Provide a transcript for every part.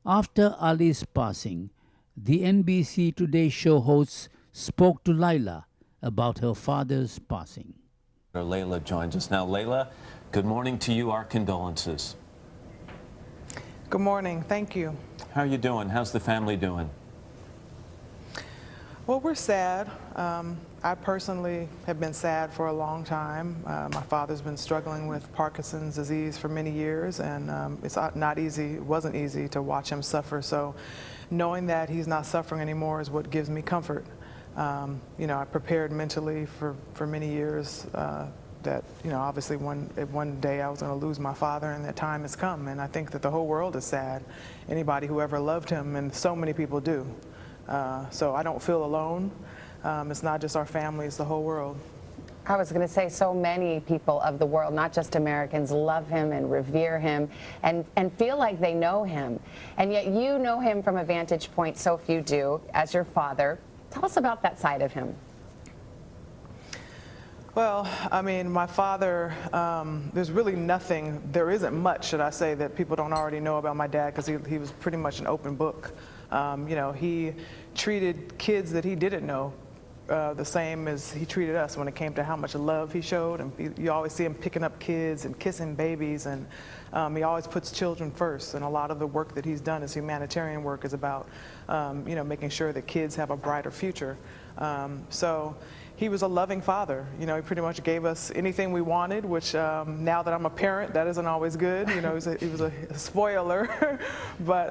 After Ali's passing, the NBC Today show hosts spoke to Laila about her father's passing. Laila joins us now. Laila, good morning to you. Our condolences. Good morning. Thank you. How are you doing? How's the family doing? Well, we're sad. I personally have been sad for a long time. My father's been struggling with Parkinson's disease for many years, and it's not easy. It wasn't easy to watch him suffer. So knowing that he's not suffering anymore is what gives me comfort. I prepared mentally for many years that, obviously one day I was going to lose my father, and that time has come. And I think that the whole world is sad. Anybody who ever loved him, and so many people do. So I don't feel alone. It's not just our family, it's the whole world. I was going to say, so many people of the world, not just Americans, love him and revere him and feel like they know him. And yet you know him from a vantage point so few do, as your father. Tell us about that side of him. Well, I mean, my father, there's really nothing, there isn't much, should I say, that people don't already know about my dad, because he was pretty much an open book. He treated kids that he didn't know the same as he treated us when it came to how much love he showed. And you always see him picking up kids and kissing babies, and he always puts children first. And a lot of the work that he's done as humanitarian work is about, making sure that kids have a brighter future. So he was a loving father. He pretty much gave us anything we wanted, which now that I'm a parent, that isn't always good. He was a spoiler. But,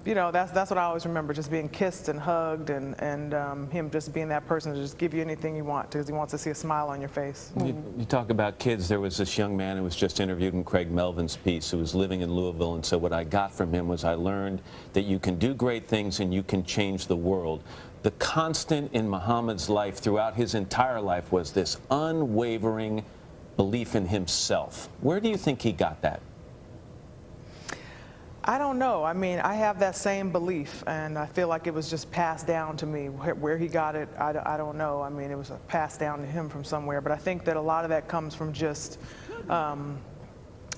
that's what I always remember, just being kissed and hugged, and him just being that person to just give you anything you want, because he wants to see a smile on your face. You talk about kids. There was this young man who was just interviewed in Craig Melvin's piece who was living in Louisville, and so what I got from him was I learned that you can do great things and you can change the world. The constant in Muhammad's life throughout his entire life was this unwavering belief in himself. Where do you think he got that? I don't know. I mean, I have that same belief, and I feel like it was just passed down to me. Where he got it, I don't know. I mean, it was passed down to him from somewhere. But I think that a lot of that comes from just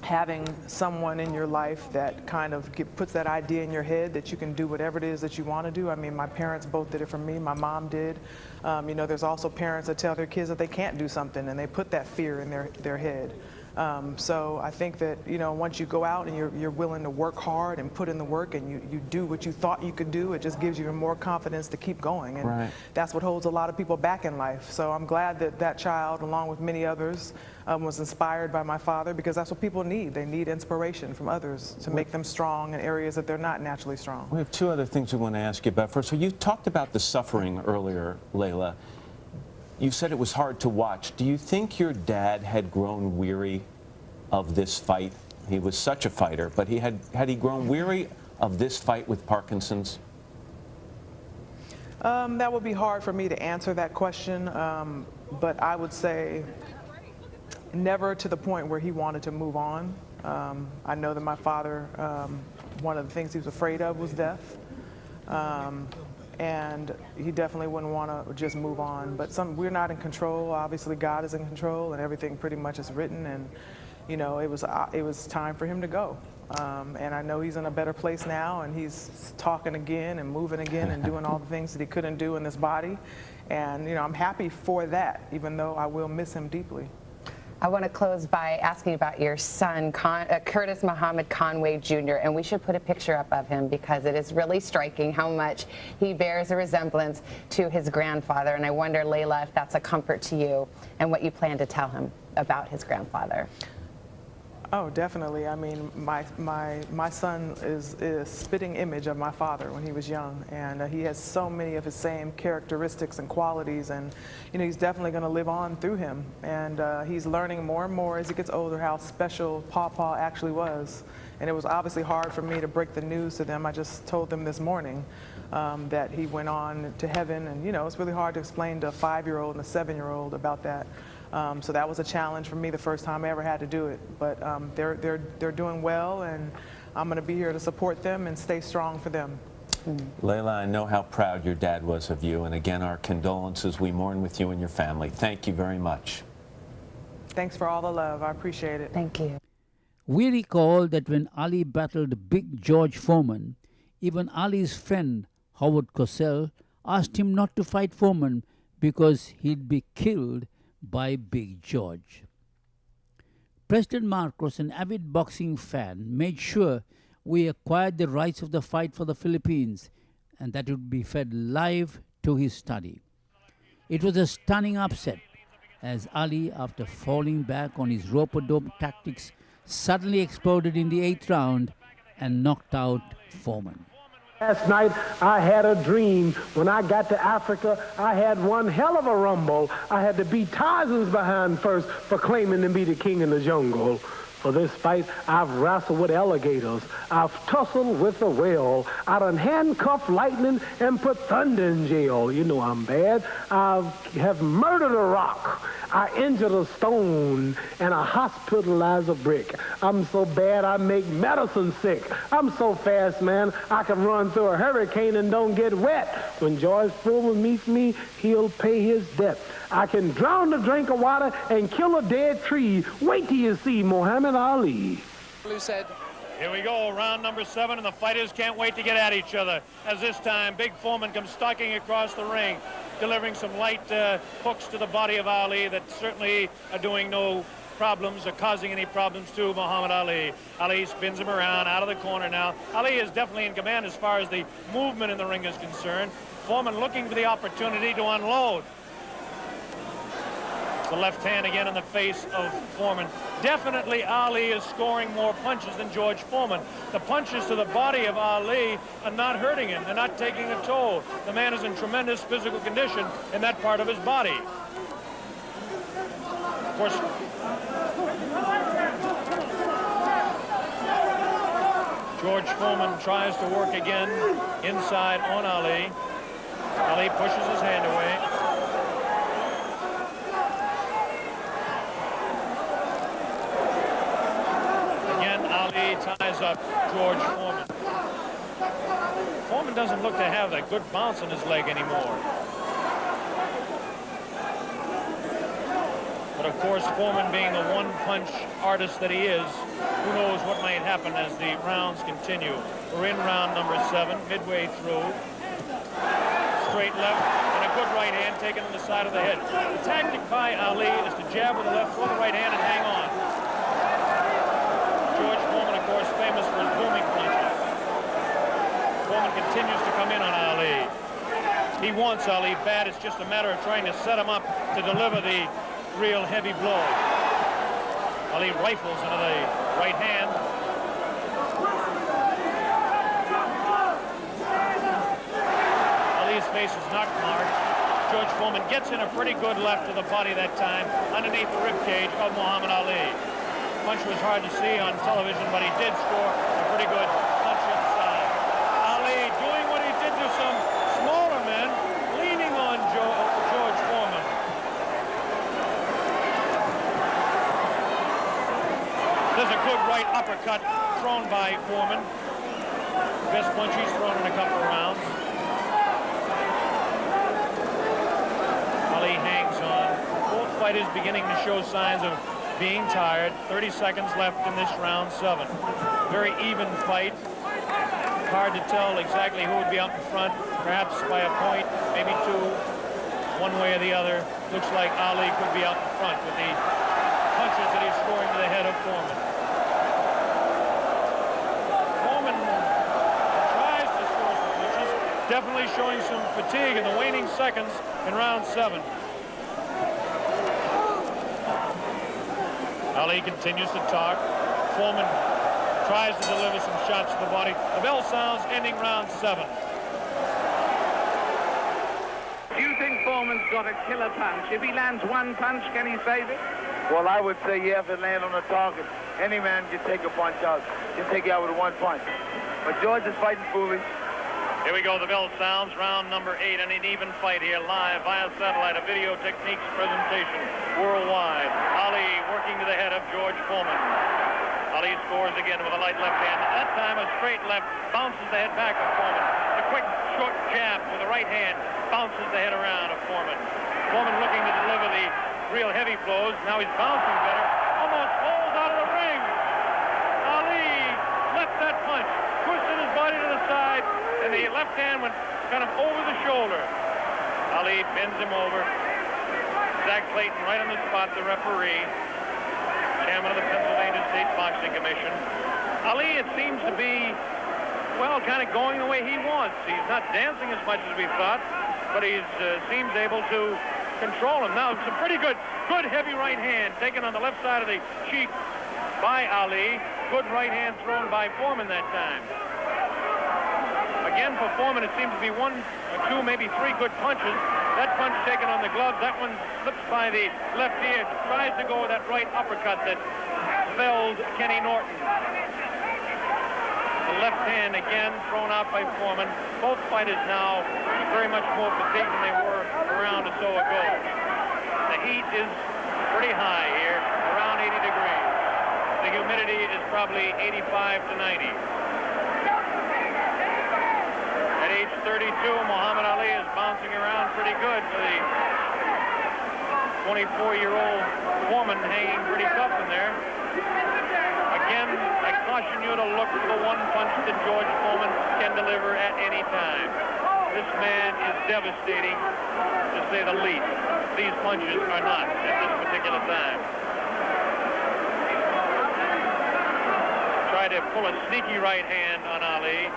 having someone in your life that kind of puts that idea in your head that you can do whatever it is that you want to do. I mean, my parents both did it for me. My mom did. There's also parents that tell their kids that they can't do something, and they put that fear in their head. So I think that, once you go out and you're willing to work hard and put in the work, and you do what you thought you could do, it just gives you more confidence to keep going. And that's what holds a lot of people back in life. So I'm glad that that child, along with many others, was inspired by my father, because that's what people need. They need inspiration from others to make them strong in areas that they're not naturally strong. We have two other things we want to ask you about. First, so you talked about the suffering earlier, Laila. You said it was hard to watch. Do you think your dad had grown weary of this fight? He was such a fighter, but had he grown weary of this fight with Parkinson's? That would be hard for me to answer that question, but I would say never to the point where he wanted to move on. I know that my father, one of the things he was afraid of was death. And he definitely wouldn't want to just move on. But we're not in control. Obviously, God is in control, and everything pretty much is written. And it was time for him to go. And I know he's in a better place now, and he's talking again and moving again and doing all the things that he couldn't do in this body. And I'm happy for that, even though I will miss him deeply. I want to close by asking about your son, Curtis Muhammad Conway Jr., and we should put a picture up of him because it is really striking how much he bears a resemblance to his grandfather. And I wonder, Laila, if that's a comfort to you and what you plan to tell him about his grandfather. Oh, definitely. I mean, my son is a spitting image of my father when he was young, and he has so many of his same characteristics and qualities, and he's definitely going to live on through him. And he's learning more and more as he gets older how special Pawpaw actually was. And it was obviously hard for me to break the news to them. I just told them this morning that he went on to heaven, and it's really hard to explain to a 5-year-old and a 7-year-old about that. So that was a challenge for me the first time I ever had to do it. But they're doing well, and I'm going to be here to support them and stay strong for them. Laila, I know how proud your dad was of you, and again, our condolences. We mourn with you and your family. Thank you very much. Thanks for all the love. I appreciate it. Thank you. We recall that when Ali battled Big George Foreman, Even Ali's friend, Howard Cosell, asked him not to fight Foreman because he'd be killed by Big George. President Marcos, an avid boxing fan, made sure we acquired the rights of the fight for the Philippines and that it would be fed live to his study. It was a stunning upset as Ali, after falling back on his rope-a-dope tactics, suddenly exploded in the 8th round and knocked out Foreman. Last night, I had a dream. When I got to Africa, I had one hell of a rumble. I had to beat Tarzan's behind first for claiming to be the king in the jungle. For this fight, I've wrestled with alligators. I've tussled with a whale. I done handcuffed lightning and put thunder in jail. You know I'm bad. I have murdered a rock. I injured a stone, and I hospitalized a brick. I'm so bad I make medicine sick. I'm so fast, man, I can run through a hurricane and don't get wet. When George Foreman meets me, he'll pay his debt. I can drown a drink of water and kill a dead tree. Wait till you see Muhammad Ali. Who said, here we go, round number 7, and the fighters can't wait to get at each other. As this time, Big Foreman comes stalking across the ring, delivering some light hooks to the body of Ali that certainly are doing no problems or causing any problems to Muhammad Ali. Ali spins him around out of the corner now. Ali is definitely in command as far as the movement in the ring is concerned. Foreman looking for the opportunity to unload. The left hand again in the face of Foreman. Definitely Ali is scoring more punches than George Foreman. The punches to the body of Ali are not hurting him. They're not taking a toll. The man is in tremendous physical condition in that part of his body. Of course, George Foreman tries to work again inside on Ali. Ali pushes his hand away. Ties up George Foreman. Foreman doesn't look to have that good bounce in his leg anymore. But of course, Foreman being the one-punch artist that he is, who knows what might happen as the rounds continue. We're in round number 7, midway through. Straight left and a good right hand taken on the side of the head. The tactic by Ali is to jab with the left, throw the right hand, and hang on. George Foreman, of course, famous for his booming punches. Foreman continues to come in on Ali. He wants Ali bad. It's just a matter of trying to set him up to deliver the real heavy blow. Ali rifles into the right hand. Ali's face is not marked. George Foreman gets in a pretty good left to the body that time, underneath the ribcage of Muhammad Ali. Punch was hard to see on television, but he did score a pretty good punch inside. Ali doing what he did to some smaller men, leaning on George Foreman. There's a good right uppercut thrown by Foreman. Best punch he's thrown in a couple of rounds. Ali hangs on. Both fighters beginning to show signs of being tired. 30 seconds left in this round 7. Very even fight. Hard to tell exactly who would be out in front. Perhaps by a point, maybe 2, one way or the other. Looks like Ali could be out in front with the punches that he's scoring to the head of Foreman. Foreman tries to score some punches. Definitely showing some fatigue in the waning seconds in round 7. Ali continues to talk. Foreman tries to deliver some shots to the body. The bell sounds, ending round 7. Do you think Foreman's got a killer punch? If he lands one punch, can he save it? Well, I would say you have to land on the target. Any man can take a punch out, can take you out with one punch. But George is fighting foolish. Here we go, the bell sounds, round number 8, and an even fight here, live via satellite, a video techniques presentation worldwide. Ali working to the head of George Foreman. Ali scores again with a light left hand. That time a straight left, bounces the head back of Foreman. A quick, short jab with the right hand, bounces the head around of Foreman. Foreman looking to deliver the real heavy blows. Now he's bouncing better. Almost falls out of the ring. Ali left that punch, twisted his body to the side, and the left hand went kind of over the shoulder. Ali bends him over. Zach Clayton right on the spot, the referee, chairman of the Pennsylvania State Boxing Commission. Ali, it seems to be, well, kind of going the way he wants. He's not dancing as much as we thought, but he seems able to control him. Now, some pretty good heavy right hand taken on the left side of the cheek by Ali. Good right hand thrown by Foreman that time. Again, for Foreman, it seems to be one or two, maybe three good punches. That punch taken on the glove, that one slips by the left ear, tries to go with that right uppercut that felled Kenny Norton. The left hand again thrown out by Foreman. Both fighters now very much more fatigued than they were a round or so ago. The heat is pretty high here, around 80 degrees. The humidity is probably 85 to 90. At age 32, Muhammad Ali is bouncing around pretty good for the 24-year-old Foreman, hanging pretty tough in there. Again, I caution you to look for the one punch that George Foreman can deliver at any time. This man is devastating, to say the least. These punches are not at this particular time. Tried to pull a sneaky right hand on Ali.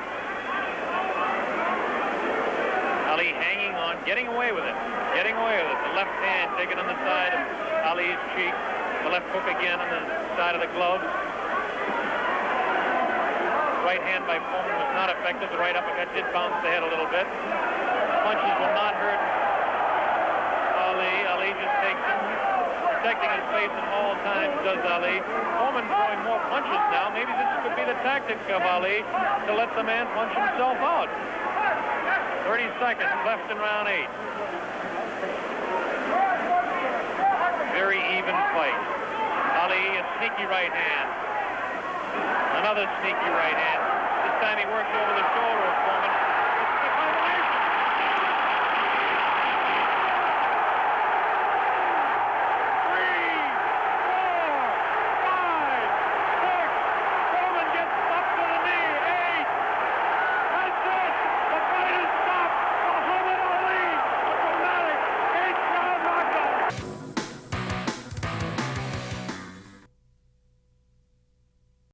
Ali hanging on, getting away with it. The left hand taken on the side of Ali's cheek. The left hook again on the side of the glove. Right hand by Foreman was not effective. The right uppercut did bounce the head a little bit. Punches will not hurt Ali. Ali just takes him, protecting his face at all times, does Ali. Foreman throwing more punches now. Maybe this could be the tactic of Ali to let the man punch himself out. 30 seconds left in round 8. Very even fight. Ali, a sneaky right hand. Another sneaky right hand. This time he works over the shoulder of Foreman.